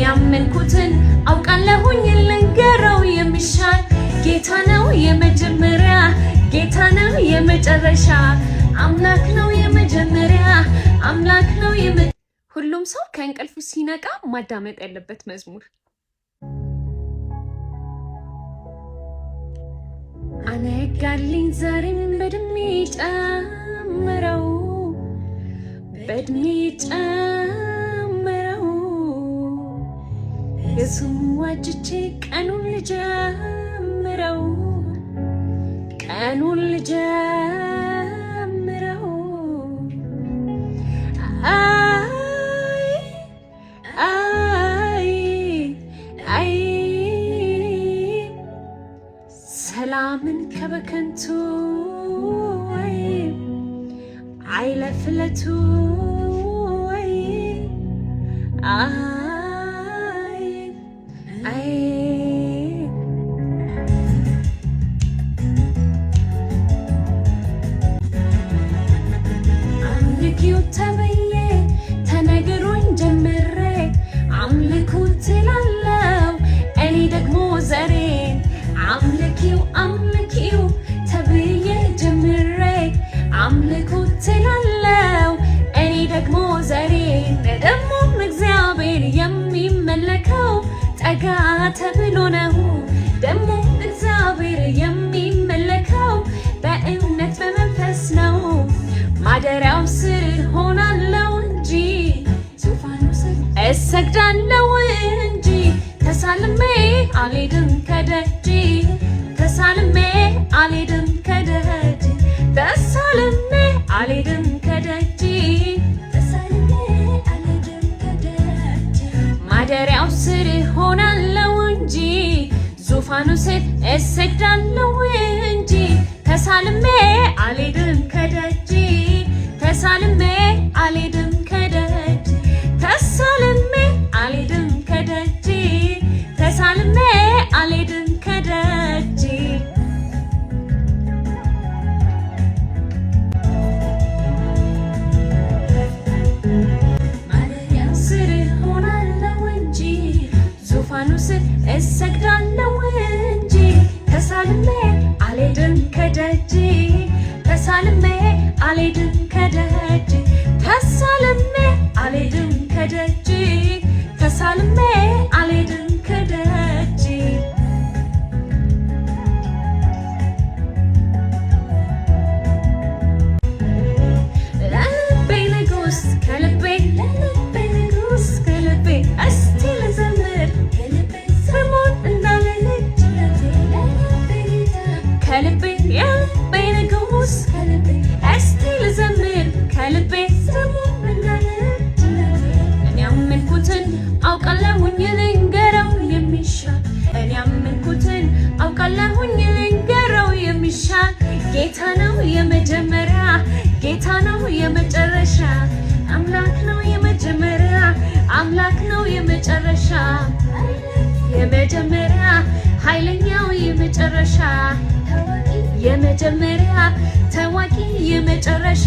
ያመንኩትን አውቃለሁኝ ልንገረው የሚሻል ጌታ ነው የመጀመሪያ ጌታ ነው የመጨረሻ አምላክ ነው የመጀመሪያ አምላክ ነው ሁሉም ሰው ከእንቅልፉ ሲነቃ ማዳመጥ ያለበት መዝሙር አነጋልኝ ዛሬም በድሜ ጨምረው በድሜ ጨምረው የሱም ዋጅቼ ቀኑን ልጀምረው ቀኑን ልጀምረው አይ ሰላምን ከበከንቱ አይለፍለቱ አምልኪው ተብዬ ተነግሮኝ ጀምሬ አምልኩት እላለሁ እኔ ደግሞ ዘሬን አምልኪው ተብዬ ጀምሬ አምልኩት እላለሁ እኔ ደግሞ ዘሬን ደግሞም እግዚአብሔር የሚመለከው ጠጋ ተብሎ ነው ደግሞ እግዚአብሔር የሚመለከው በእምነት በመንፈስ ነው ማደሪያው ስር ሆናለሁ እንጂ ዙፋኑ ስር እሰግዳለሁ እንጂ ተሳልሜ አልሄድም ከደጅ ተሳልሜ አልሄድም ከደጅ ተሳልሜ አልሄድም ከደጅ ተሳልሜ አልሄድም ከደጅ ማደሪያው ስር ሆናለሁ እንጂ ዙፋኑ ስር እሰግዳለሁ እንጂ ተሳልሜ አልሄድም ከደጅ ተሳልሜ አልሄድም ከደጅ ተሳልሜ አልሄድም ከደጅ ተሳልሜ አልሄድም ከደጅ ማደሪያው ስር ሆናለሁ እንጂ ዙፋኑ ስር እሰግዳለሁ እንጂ ተሳልሜ አልሄድም ከደጅ ተሳልሜ አልሄድም ከደጅ ተሳልሜ አልሄድም ከደጅ ተሳልሜ አልሄድም ከደጅ ለልቤ ንጉስ ከልቤ ንጉስ ከልቤ እስቲ ልዘምር ስሙን እንዳልልጅ ከልቤ የልቤ ንጉስ ከልቤ እስቲ ልዘምር ከልቤ ስሙን እንዳልልጅ እኔ ያመንኩትን አውቃለሁኝ ልንገረው የሚሻል እኔ ያመንኩትን አውቃለሁኝ ልንገረው የሚሻል ጌታ ነው የመጀመሪያ ጌታ ነው የመጨረሻ አምላክ ነው የመጀመሪያ አምላክ ነው የመጨረሻ የመጀመሪያ ኃይለኛው የመጨረሻ የመጀመሪያ ታዋቂ የመጨረሻ